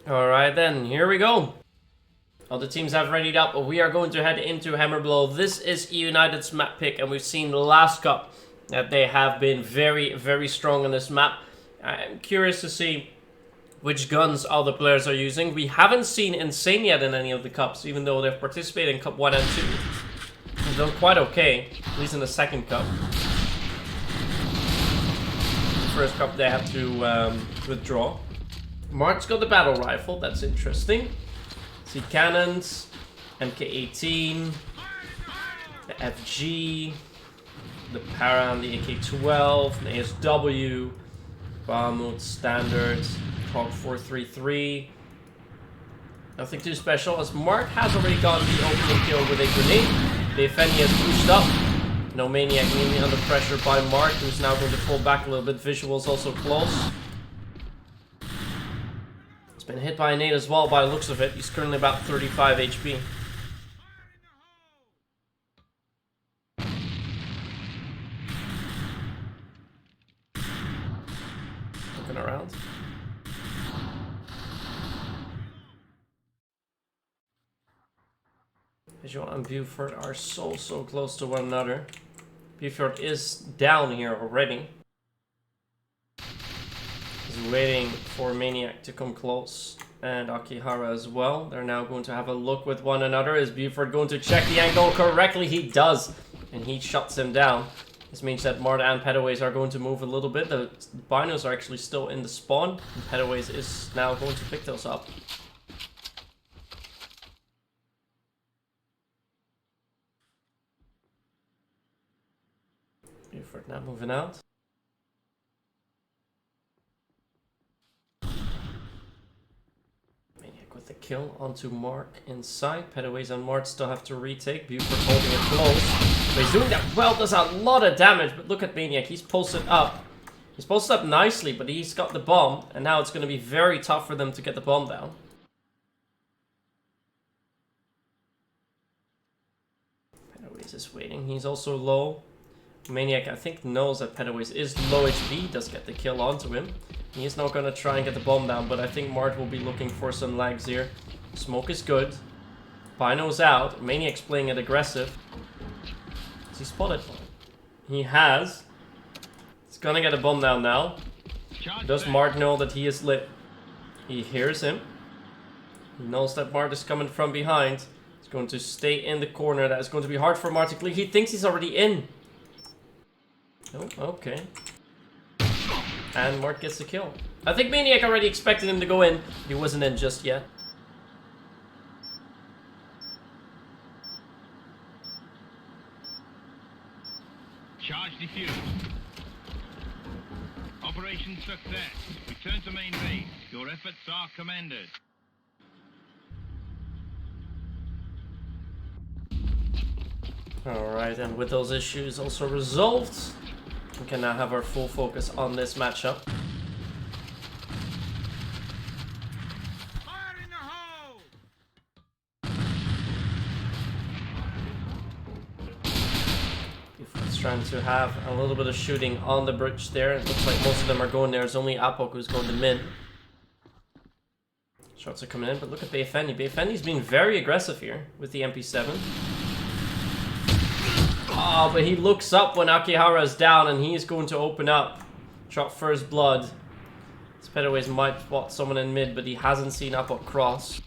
Alright then, here we go. All the teams have readied up, but we are going to head into Hammerblow. This is eUnited's map pick, and we've seen the last cup that they have been very, very strong on this map. I'm curious to see which guns all the players are using. We haven't seen 1nsane yet in any of the cups, even though they've participated in Cup 1 and 2. They've done quite okay, at least in the second cup. The first cup they had to withdraw. Mark's got the battle rifle, that's interesting. See cannons, MK18, the FG, the Para and the AK-12, the ASW, Bahamut, Standard, Hawk 433. Nothing too special, as Mark has already gotten the opening kill with a grenade. A.V.A has pushed up. No Maniac nearly under pressure by Mark, who's now going to fall back a little bit. Visuals also close. Been hit by a nade as well by the looks of it. He's currently about 35 HP. Looking around. Visual and Buford are so close to one another. Buford is down here already. Waiting for Maniac to come close, and Akihara as well. They're now going to have a look with one another. Is Buford going to check the angle correctly? He does, and he shuts him down. This means that Marta and Pedaways are going to move a little bit. The binos are actually still in the spawn, and Pedaways is now going to pick those up. Buford now moving out. With the kill onto Mark inside. Pedaways and Mart still have to retake. Buford holding it close. But he's doing that well, does a lot of damage. But look at Maniac, he's posted up. He's posted up nicely, but he's got the bomb. And now it's going to be very tough for them to get the bomb down. Pedaways is waiting. He's also low. Maniac, I think, knows that Pedaways is low HP. Does get the kill onto him. He's not going to try and get the bomb down, but I think Mart will be looking for some lags here. Smoke is good. Bino's out. Maniac's playing it aggressive. Has he spotted one? He has. He's going to get a bomb down now. Does Mart know that he is lit? He hears him. He knows that Mart is coming from behind. He's going to stay in the corner. That is going to be hard for Mart to clear. He thinks he's already in. Oh, okay. And Mark gets the kill. I think Maniac already expected him to go in. He wasn't in just yet. Charge defused. Operation success. Return to main base. Your efforts are commended. Alright, and with those issues also resolved, we can now have our full focus on this matchup. Fire in the hole! He's trying to have a little bit of shooting on the bridge there. It looks like most of them are going there. It's only Apok who's going to mid. Shots are coming in, but look at A.V.A. A.V.A.'s being very aggressive here with the MP7. Oh, but he looks up when Akihara is down, and he's going to open up. Shot first blood. Pedaways might spot someone in mid, but he hasn't seen Apok cross.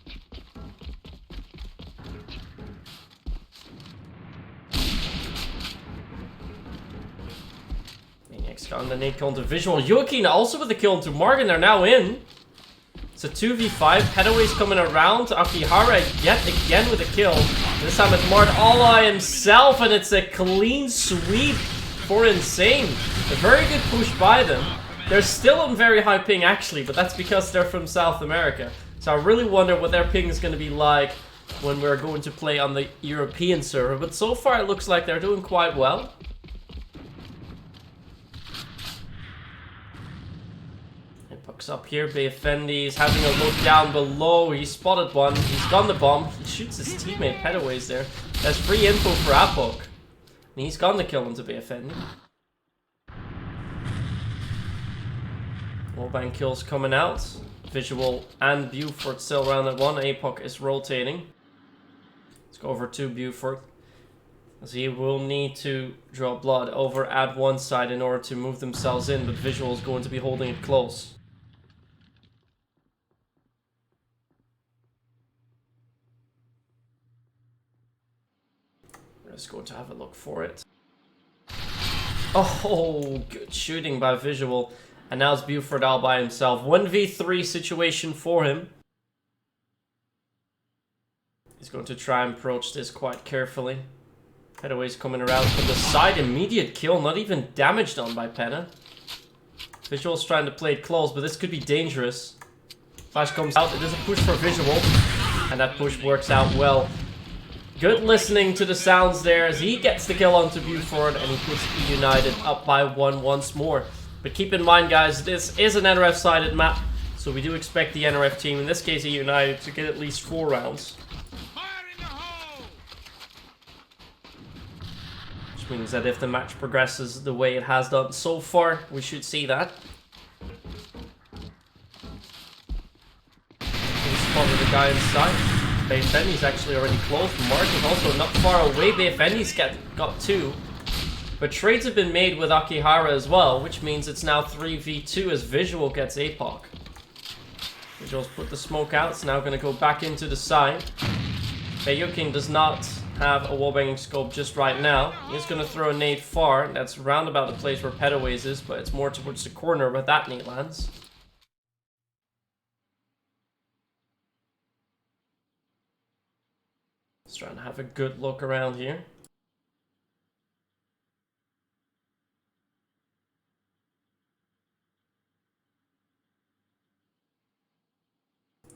Maniac's got the nade kill into Visual. Yukin also with the kill into Morgan. They're now in. It's a 2v5. Pedaways coming around. Akihara yet again with a kill. This time it's Mart all by himself, and it's a clean sweep for 1nsane. A very good push by them. They're still on very high ping actually, but that's because they're from South America. So I really wonder what their ping is going to be like when we're going to play on the European server. But so far it looks like they're doing quite well. Pucks up here, A.V.A. is having a look down below. He spotted one. He's gone the bomb. He shoots his teammate Pedaways there. That's free info for Apok. And he's gone the kill into A.V.A. Wallbang kills coming out. Visual and Buford still around at 1. A.V.A is rotating. Let's go over to Buford, as he will need to draw blood over at one side in order to move themselves in, but Visual is going to be holding it close. We're just going to have a look for it. Oh, good shooting by Visual. And now it's Buford all by himself. 1v3 situation for him. He's going to try and approach this quite carefully. Petaway's coming around from the side. Immediate kill, not even damage done by Peta. Visual's trying to play it close, but this could be dangerous. Flash comes out. It is a push for Visual. And that push works out well. Good listening to the sounds there as he gets the kill onto Buford and he puts eUnited up by 1 once more. But keep in mind, guys, this is an NRF-sided map, so we do expect the NRF team, in this case eUnited, to get at least 4 rounds. Which means that if the match progresses the way it has done so far, we should see that. We spotted the guy inside. Bayfendy's actually already close. Mark is also not far away. Bayfendy's got 2. But trades have been made with Akihara as well, which means it's now 3v2 as Visual gets A.V.A. Visual's put the smoke out. It's now going to go back into the side. Bayuking does not have a wallbanging scope just right now. He's going to throw a nade far. That's round about the place where Petaways is, but it's more towards the corner where that nade lands. Just trying to have a good look around here.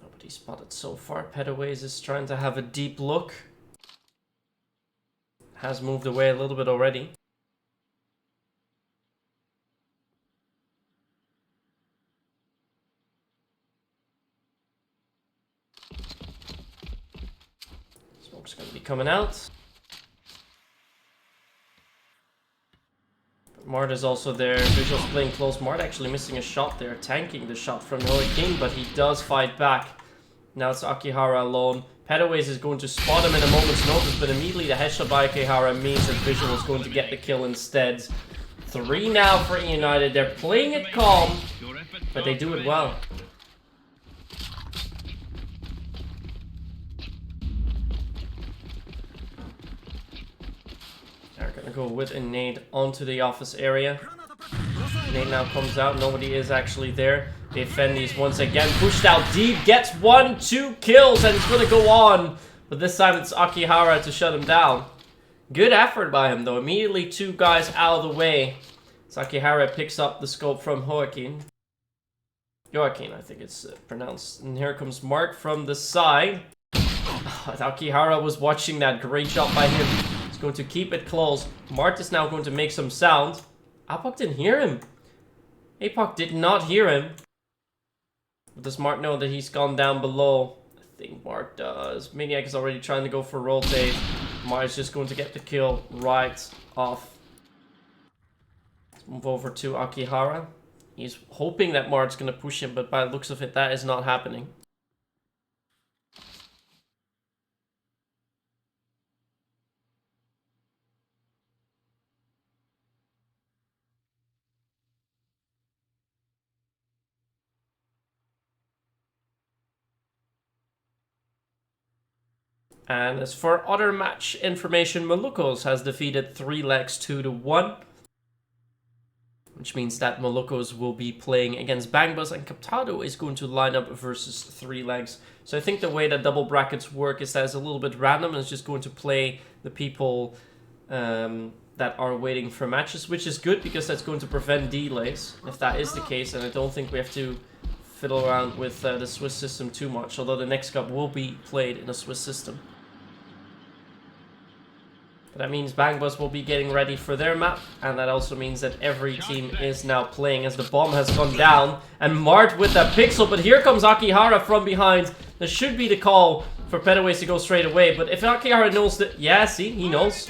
Nobody spotted so far. Petaways is trying to have a deep look. Has moved away a little bit already. Smoke's going to be coming out. Mart is also there. Visual's playing close. Mart actually missing a shot there, tanking the shot from Hurricane, but he does fight back. Now it's Akihara alone. Petaways is going to spot him in a moment's notice, but immediately the headshot by Akihara means that Visual is going to get the kill instead. 3 now for eUnited. They're playing it calm, but they do it well. They're gonna go with a nade onto the office area. Nade now comes out. Nobody is actually there. Bayfendy's once again pushed out deep. Gets 1-2 kills and it's gonna go on. But this time it's Akihara to shut him down. Good effort by him though. Immediately 2 guys out of the way. Akihara picks up the scope from Joaquin. Joaquin, I think it's pronounced. And here comes Mark from the side. Akihara was watching that. Great shot by him. He's going to keep it close. Mart is now going to make some sound. A.V.A didn't hear him. A.V.A did not hear him. But does Mart know that he's gone down below? I think Mart does. Maniac is already trying to go for rotate. Mart is just going to get the kill right off. Let's move over to Akihara. He's hoping that Mart's going to push him, but by the looks of it, that is not happening. And as for other match information, Moluccos has defeated 3 legs 2-1. Which means that Moluccos will be playing against Bangbus and Captado is going to line up versus 3 legs. So I think the way that double brackets work is that it's a little bit random. It's just going to play the people that are waiting for matches, which is good because that's going to prevent delays. If that is the case, then I don't think we have to fiddle around with the Swiss system too much, although the next cup will be played in a Swiss system. But that means Bangbus will be getting ready for their map, and that also means that every team is now playing as the bomb has gone down. And Mart with that pixel, but here comes Akihara from behind. There should be the call for Petaways to go straight away, but if Akihara knows that... Yeah, see, he knows.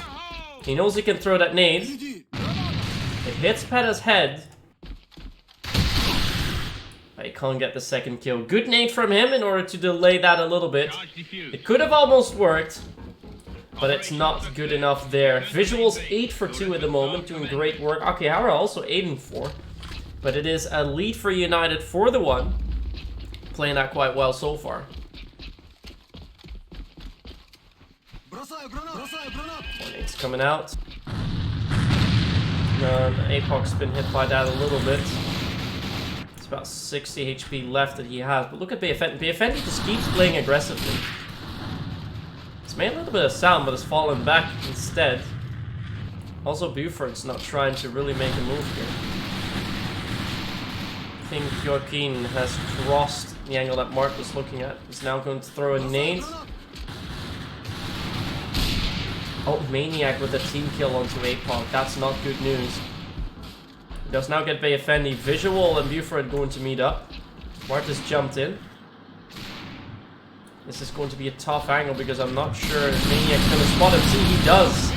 He knows he can throw that nade. It hits Peta's head. But he can't get the second kill. Good nade from him in order to delay that a little bit. Charge defused. It could have almost worked, but it's not good enough there. Visuals 8 for 2 at the moment, doing great work. Akihara also 8 and 4. But it is a lead for United for the 1. Playing that quite well so far. It's coming out. Apoc's been hit by that a little bit. It's about 60 HP left that he has. But look at BFN. BFN just keeps playing aggressively. It's made a little bit of sound, but it's fallen back instead. Also, Buford's not trying to really make a move here. I think Joaquin has crossed the angle that Mark was looking at. He's now going to throw a nade. Oh, Maniac with a team kill onto APOC. That's not good news. He does now get Bayefendi. Visual and Buford going to meet up. Mart has jumped in. This is going to be a tough angle because I'm not sure if Maniac's going to spot him. See, he does.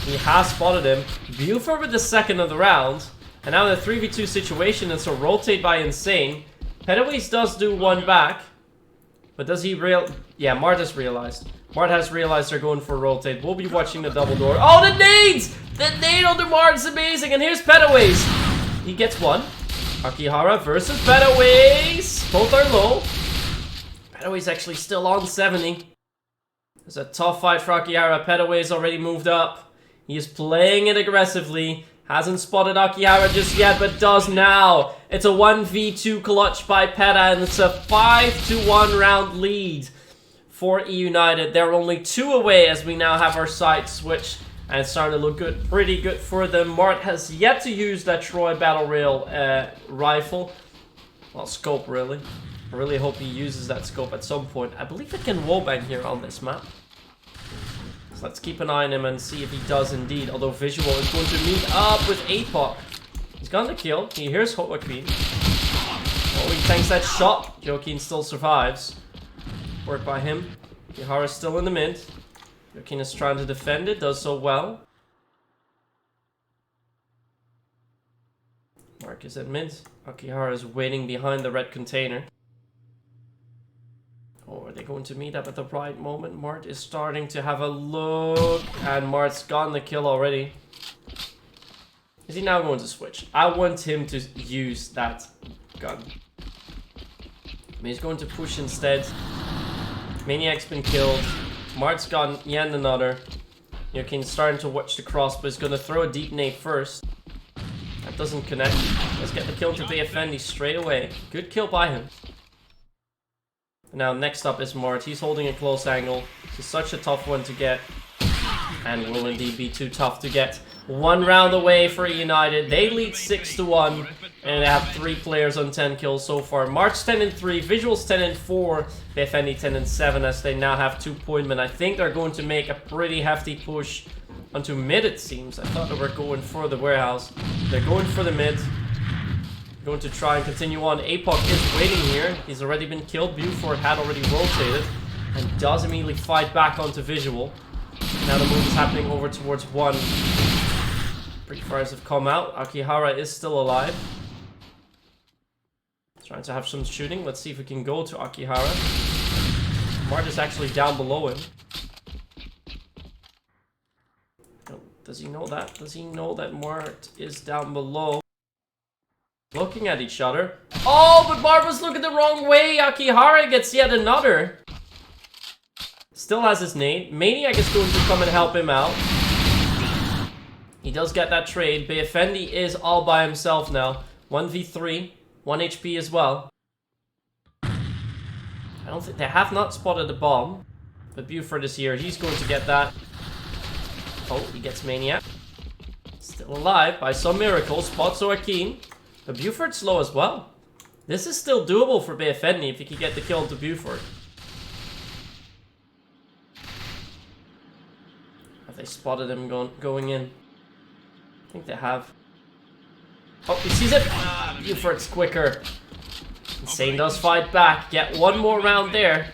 He has spotted him. Buford with the second of the round. And now in a 3v2 situation, it's a rotate by 1nsane. Pedaways does do one back. But does he Yeah, Mart has realized. Mart has realized they're going for a rotate. We'll be watching the double door. Oh, the nades! The nade on the Mart is amazing. And here's Pedaways. He gets one. Akihara versus Pedaways. Both are low. Pedaways actually still on 70. It's a tough fight for Akihara. Pedaways already moved up. He is playing it aggressively. Hasn't spotted Akihara just yet, but does now. It's a 1v2 clutch by Peta, and it's a 5-1 round lead for eUnited. They're only 2 away as we now have our side switch, and it's starting to look good, pretty good for them. Mart has yet to use that Troy Battle Rail rifle. Well, scope, really. I really hope he uses that scope at some point. I believe it can wallbang here on this map. So let's keep an eye on him and see if he does indeed. Although Visual is going to meet up with APOC. He's gone to kill. He hears Joaquin. Oh, he tanks that shot. Joaquin still survives. Work by him. Ihara's still in the mid. Joaquin is trying to defend it. Does so well. Mark is at mid. Akihara is waiting behind the red container. Oh, are they going to meet up at the right moment? Mart is starting to have a look. And Mart's gotten the kill already. Is he now going to switch? I want him to use that gun. He's going to push instead. Maniac's been killed. Mart's gone yet another. Joaquin's starting to watch the cross, but he's going to throw a deep nade first. That doesn't connect. Let's get the kill to Bayefendi straight away. Good kill by him. Now next up is Mart. He's holding a close angle. It's such a tough one to get. And will indeed be too tough to get. 1 round away for eUnited. They lead 6-1. And they have 3 players on 10 kills so far. Mart's 10 and 3. Visuals 10 and 4. Bayefendi 10 and 7 as they now have 2 pointmen. I think they're going to make a pretty hefty push onto mid, it seems. I thought they were going for the warehouse. They're going for the mid. Going to try and continue on. APOC is waiting here. He's already been killed. Buford had already rotated. And does immediately fight back onto Visual. Now the move is happening over towards 1. Pre-fires have come out. Akihara is still alive. Trying to have some shooting. Let's see if we can go to Akihara. Mart is actually down below him. Oh, does he know that? Does he know that Mart is down below? Looking at each other. Oh, but Mart was looking the wrong way. Akihara gets yet another. Still has his nade. Maniac is going to come and help him out. He does get that trade. Bayefendi is all by himself now. 1v3. 1 HP as well. I don't think they have not spotted the bomb. But Buford is here. He's going to get that. Oh, he gets Maniac. Still alive by some miracle. Spots Joaquin. But Buford's slow as well. This is still doable for Bayefendi if he can get the kill to Buford. Have they spotted him going in? I think they have. Oh, he sees it! Buford's quicker. 1nsane does fight back. Get 1 more round there.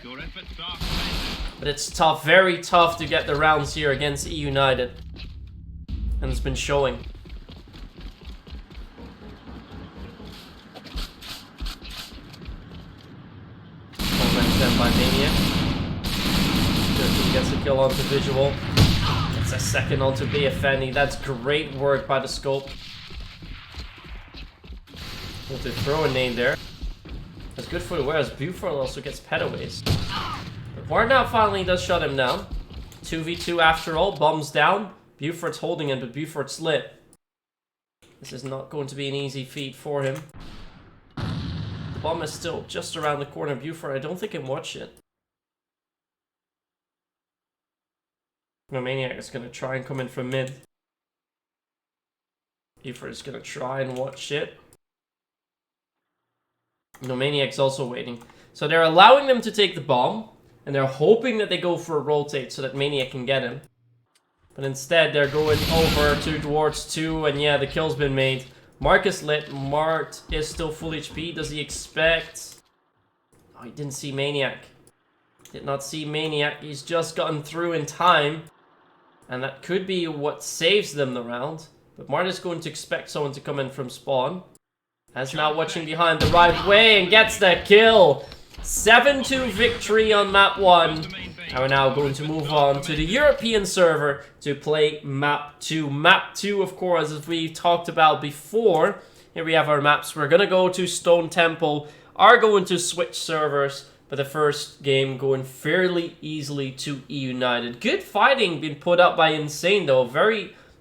But it's tough, very tough to get the rounds here against eUnited. And it's been showing. then by Maniac. He gets a kill onto Visual. Gets a second onto A.V.A. That's great work by the scope. Want to throw a nade there. That's good for the whereas Buford also gets petaways. But Warnow finally does shut him down. 2v2 after all, bombs down. Buford's holding it, but Buford's lit. This is not going to be an easy feat for him. The bomb is still just around the corner. Buford, I don't think can watch it. No, Maniac is going to try and come in from mid. Buford is going to try and watch it. No, Maniac's also waiting. So they're allowing them to take the bomb, and they're hoping that they go for a rotate so that Maniac can get him. But instead, they're going over towards 2, and yeah, the kill's been made. Mark is lit. Mart is still full HP. Does he expect... Oh, he didn't see Maniac. Did not see Maniac. He's just gotten through in time. And that could be what saves them the round. But Mart is going to expect someone to come in from spawn. As now watching behind the right way and gets the kill. 7-2 victory on map 1. And we're now going to move on to the European server to play map 2. Map 2, of course, as we talked about before. Here we have our maps. We're going to go to Stone Temple. Are going to switch servers. But the first game going fairly easily to eUnited. Good fighting being put up by 1nsane though.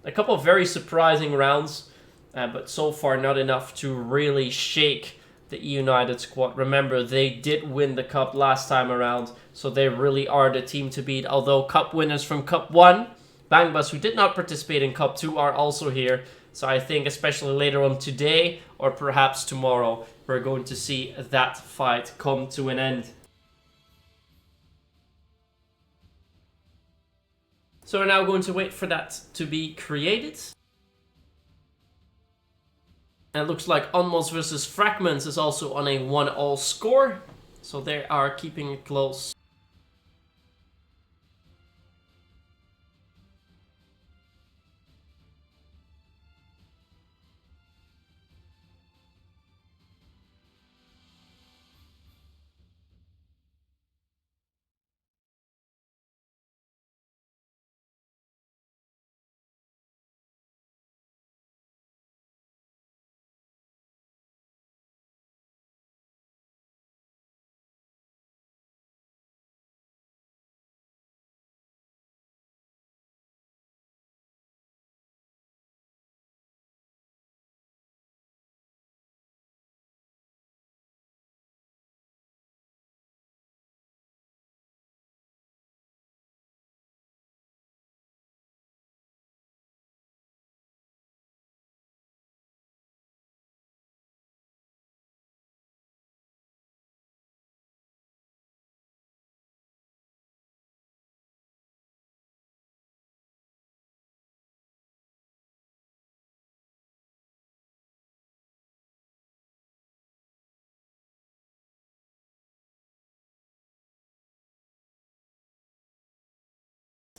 A couple of very surprising rounds. But so far not enough to really shake the eUnited squad. Remember, they did win the cup last time around, so they really are the team to beat. Although cup winners from Cup 1, Bangbus, who did not participate in Cup 2, are also here. So I think especially later on today, or perhaps tomorrow, we're going to see that fight come to an end. So we're now going to wait for that to be created. And it looks like Onmos versus Fragments is also on a 1-all score. So they are keeping it close.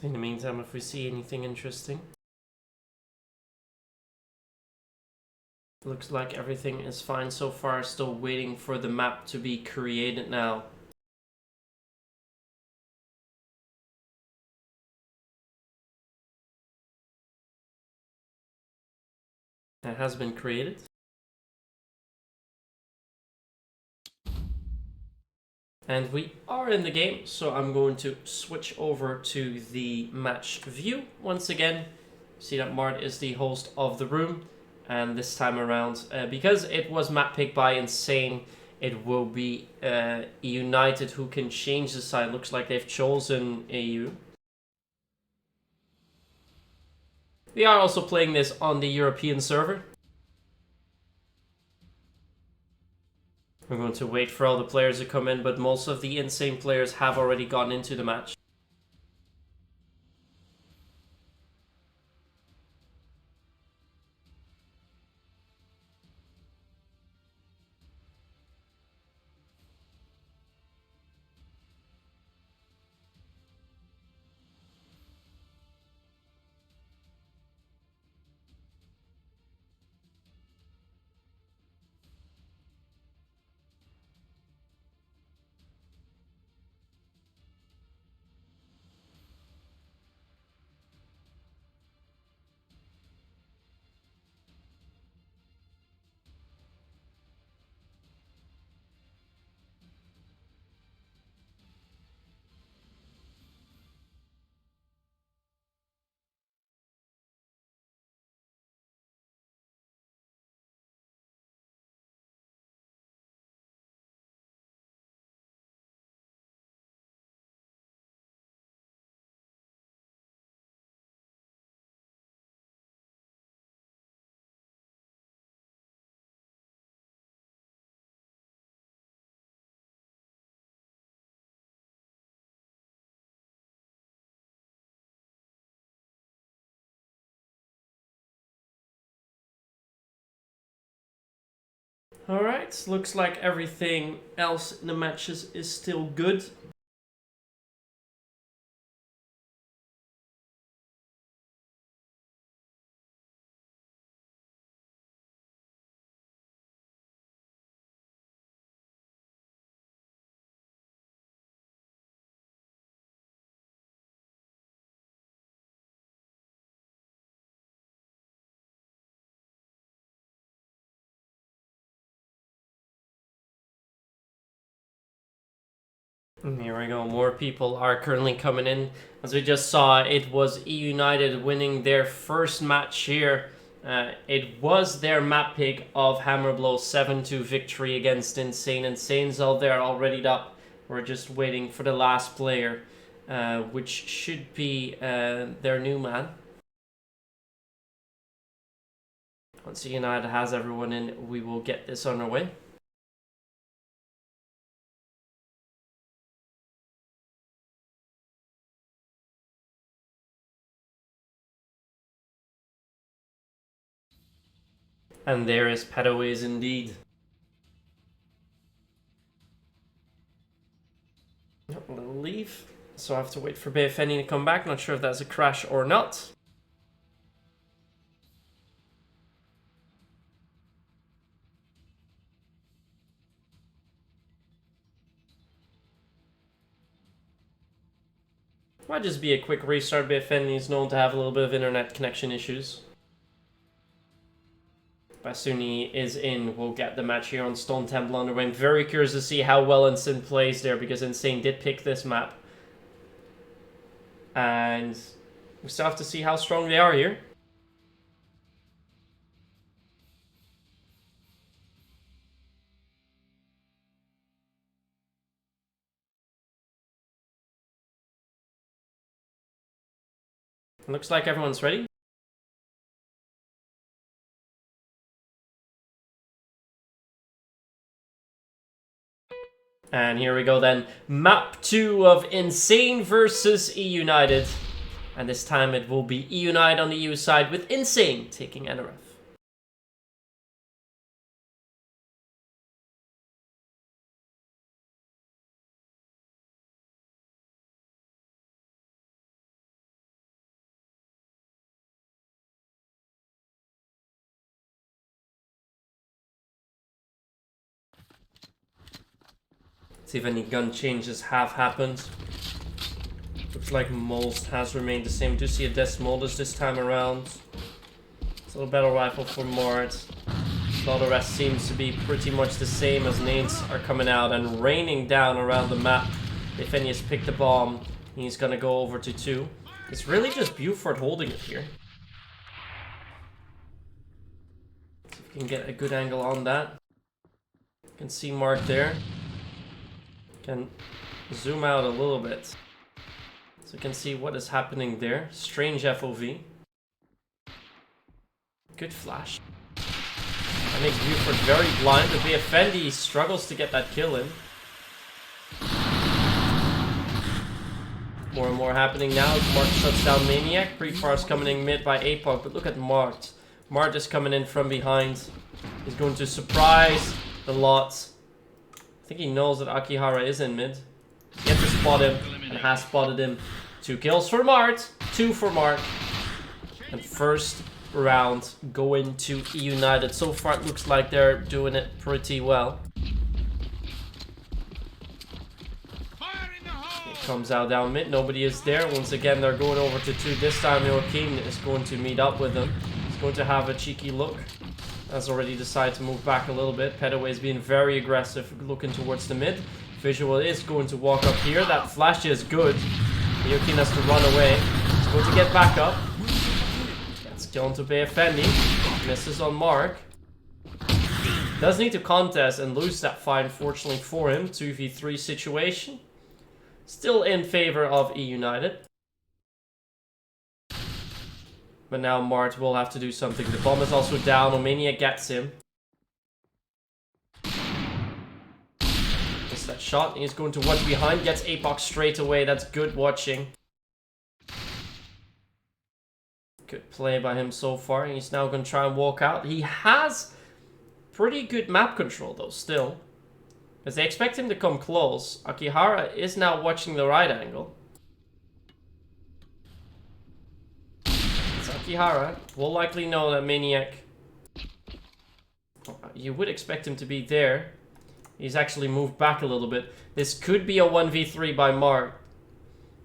In the meantime, if we see anything interesting. Looks like everything is fine so far. Still waiting for the map to be created now. It has been created. And we are in the game, so I'm going to switch over to the match view once again. See that Mart is the host of the room, and this time around, because it was map picked by 1nsane, it will be eUnited who can change the side. Looks like they've chosen AU. We are also playing this on the European server. We're going to wait for all the players to come in, but most of the 1nsane players have already gotten into the match. Alright, looks like everything else in the matches is still good. And here we go, more people are currently coming in. As we just saw, it was eUnited winning their first match here. It was their map pick of Hammerblow 7-2 victory against 1nsane. 1nsane's out there already up. We're just waiting for the last player, which should be their new man. Once eUnited has everyone in, we will get this on our way. And there is Petaways indeed. A little leave. So I have to wait for A.V.A to come back. Not sure if that's a crash or not. Might just be a quick restart. A.V.A is known to have a little bit of internet connection issues. As soon as he is in, we'll get the match here on Stone Temple underway. I'm very curious to see how well 1nsane plays there, because 1nsane did pick this map. And we still have to see how strong they are here. Looks like everyone's ready. And here we go then. Map 2 of 1nsane versus eUnited. And this time it will be eUnited on the EU side with 1nsane taking NRF. See if any gun changes have happened. Looks like most has remained the same. Do see a Demolition this time around. It's a little battle rifle for Mart. All the rest seems to be pretty much the same as nades are coming out and raining down around the map. If any has picked a bomb, he's gonna go over to 2. It's really just Buford holding it here. See if we can get a good angle on that. You can see Mark there. Can zoom out a little bit so you can see what is happening there. Strange FOV. Good flash. That makes Buford very blind, but A.V.A struggles to get that kill in. More and more happening now. Mart shuts down Maniac. Pre-far's coming in mid by A.V.A, but look at Mart. Mart is coming in from behind. He's going to surprise the lot. I think he knows that Akihara is in mid. He has to spot him and has spotted him. 2 kills for Mart, 2 for Mark. And first round going to eUnited. So far it looks like they're doing it pretty well. It comes out down mid, nobody is there. Once again they're going over to 2. This time Joaquin is going to meet up with them. He's going to have a cheeky look. Has already decided to move back a little bit. Petaway is being very aggressive, looking towards the mid. Visual is going to walk up here. That flash is good. Joaquin has to run away. He's going to get back up. Gets killed to A.V.A. Misses on Mark. Does need to contest and lose that fight, unfortunately for him. 2v3 situation. Still in favor of eUnited. But now Mart will have to do something. The bomb is also down. Omania gets him. Missed that shot. He's going to watch behind. Gets A.V.A straight away. That's good watching. Good play by him so far. He's now going to try and walk out. He has pretty good map control though, still. As they expect him to come close, Akihara is now watching the right angle. Akihara will likely know that Maniac... You would expect him to be there. He's actually moved back a little bit. This could be a 1v3 by Mark.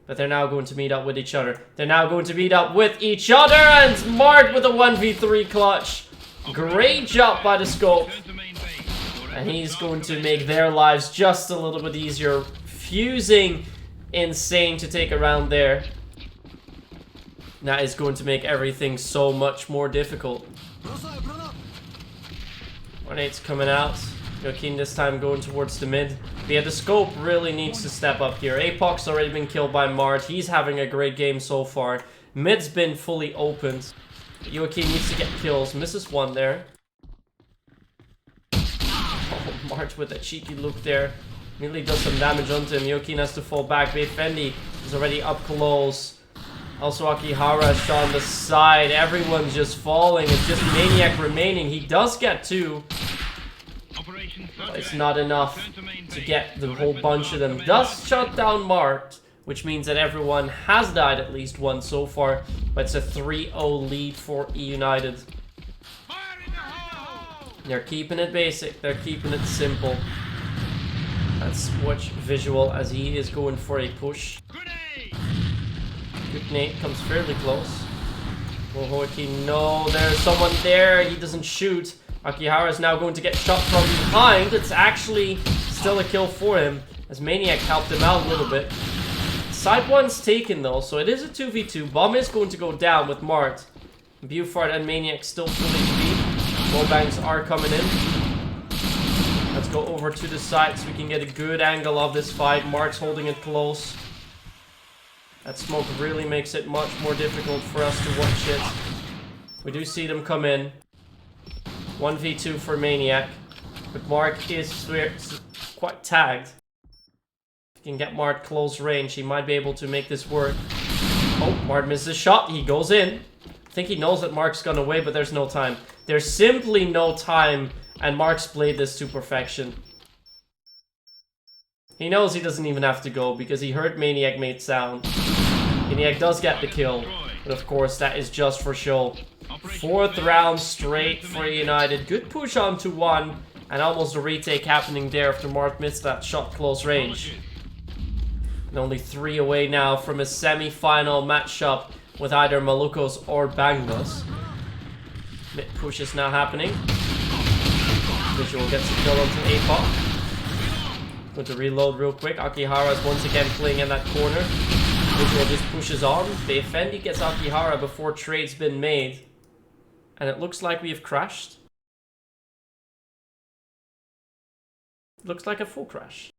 But they're now going to meet up with each other. They're now going to meet up with each other! And Mark with a 1v3 clutch. Great job by the scope. And he's going to make their lives just a little bit easier. Fusing Insane to take a round there. That is going to make everything so much more difficult. 1-8's coming out. Joaquin this time going towards the mid. But yeah, the scope really needs to step up here. Apoc's already been killed by Mart. He's having a great game so far. Mid's been fully opened. Joaquin needs to get kills. Misses one there. Oh, Mart with a cheeky look there. Immediately does some damage onto him. Joaquin has to fall back. Fendi is already up close. Also Akihara shot on the side. Everyone's just falling. It's just Maniac remaining. He does get two. But it's not enough to get the whole bunch of them. Does shut down Mart, which means that everyone has died at least once so far. But it's a 3-0 lead for eUnited. They're keeping it basic. They're keeping it simple. Let's watch visual as he is going for a push. Good nade comes fairly close. Will Joaquin know there's someone there? He doesn't shoot. Akihara is now going to get shot from behind. It's actually still a kill for him, as Maniac helped him out a little bit. Side one's taken though, so it is a 2v2. Bomb is going to go down with Mart. Buford and Maniac still fully speed. Wallbangs are coming in. Let's go over to the side so we can get a good angle of this fight. Mart's holding it close. That smoke really makes it much more difficult for us to watch it. We do see them come in. 1v2 for Maniac. But Mark is quite tagged. If he can get Mart close range, he might be able to make this work. Oh, Mart misses a shot. He goes in. I think he knows that Mark's gone away, but there's no time. There's simply no time, and Mark's played this to perfection. He knows he doesn't even have to go, because he heard Maniac made sound. Maniac does get the kill, but of course that is just for show. 4th round straight for United. Good push on to 1, and almost a retake happening there after Mart missed that shot close range. And only 3 away now from a semi-final matchup with either Malucos or Banglas. Mid push is now happening. Visual gets a kill onto A.V.A. Going to reload real quick. Akihara is once again playing in that corner. Visual just pushes on. Fendi gets Akihara before trade's been made. And it looks like we have crashed. Looks like a full crash.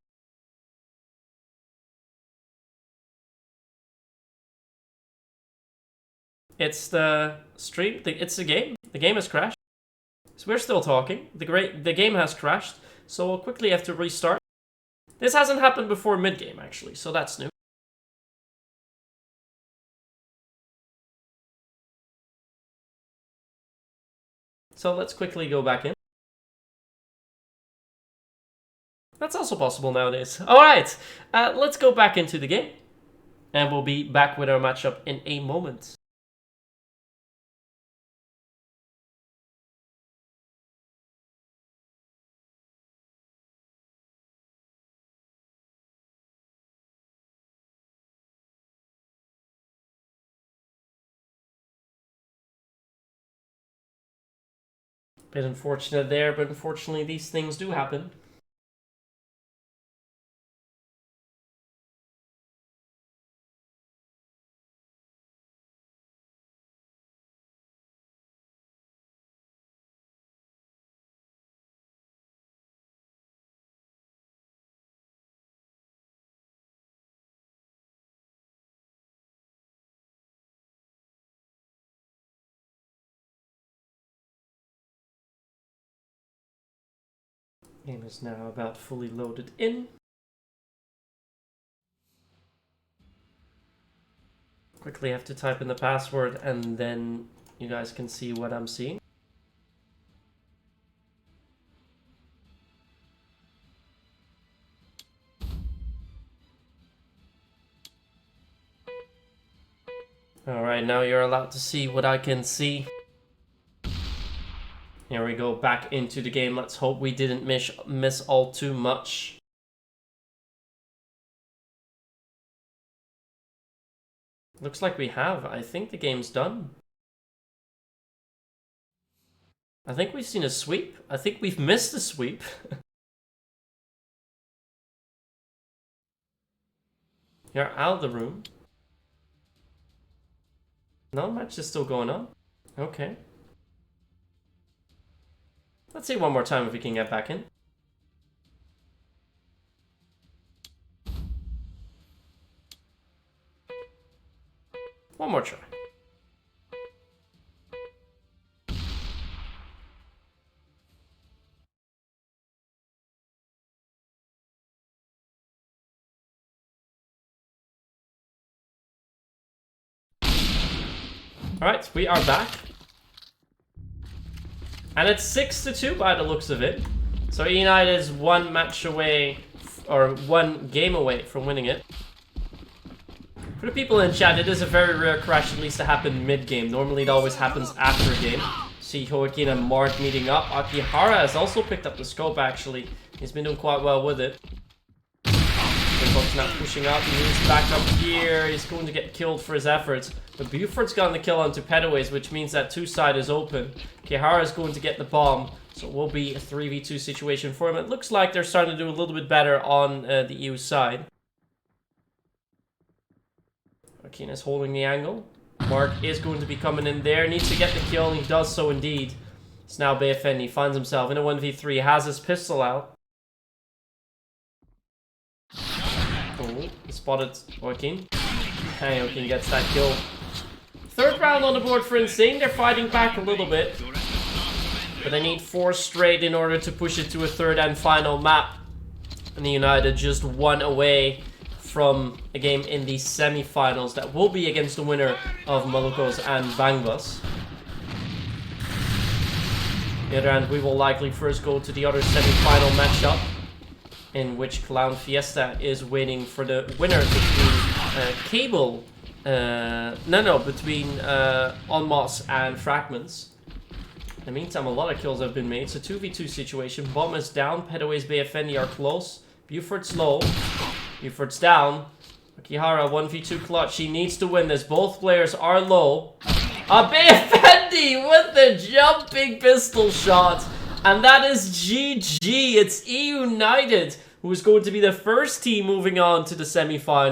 It's the stream. It's the game. The game has crashed. So we're still talking. The game has crashed. So we'll quickly have to restart. This hasn't happened before mid-game, actually. So that's new. So let's quickly go back in. That's also possible nowadays. Alright, let's go back into the game. And we'll be back with our matchup in a moment. Bit unfortunate there, but unfortunately these things do happen. Game is now about fully loaded in. Quickly have to type in the password and then you guys can see what I'm seeing. Alright, now you're allowed to see what I can see. Here we go, back into the game. Let's hope we didn't miss all too much. Looks like we have. I think the game's done. I think we've seen a sweep. I think we've missed a sweep. You're out of the room. No, match is still going on. Okay. Let's see one more time if we can get back in. One more try. Alright, we are back. And it's 6-2 by the looks of it. So eUnited is one match away, or one game away from winning it. For the people in chat, it is a very rare crash at least to happen mid-game. Normally it always happens after a game. See Joaquin and Mark meeting up. Akihara has also picked up the scope actually. He's been doing quite well with it. Buford's now pushing up, he needs back up here, he's going to get killed for his efforts. But Buford's gotten the kill onto Pedaways, which means that 2-side is open. Kihara is going to get the bomb, so it will be a 3v2 situation for him. It looks like they're starting to do a little bit better on the EU side. Joaquin is holding the angle. Mark is going to be coming in there, needs to get the kill, and he does so indeed. It's now BFN, he finds himself in a 1v3, has his pistol out. Oh, he spotted Joaquin. And Joaquin gets that kill. Third round on the board for 1nsane. They're fighting back a little bit. But they need 4 straight in order to push it to a third and final map. And the eUnited just 1 away from a game in the semi-finals that will be against the winner of Malucos and Bangbas. On the other hand, we will likely first go to the other semi-final matchup, in which Clown Fiesta is waiting for the winner between between Onmos and Fragments. In the meantime, a lot of kills have been made. It's a 2v2 situation. Bomb is down. Pedaways Bayafendi are close. Buford's low. Buford's down. Akihara 1v2 clutch. He needs to win this. Both players are low. Bayafendi with the jumping pistol shot. And that is GG. It's eUnited, who is going to be the first team moving on to the semi-final.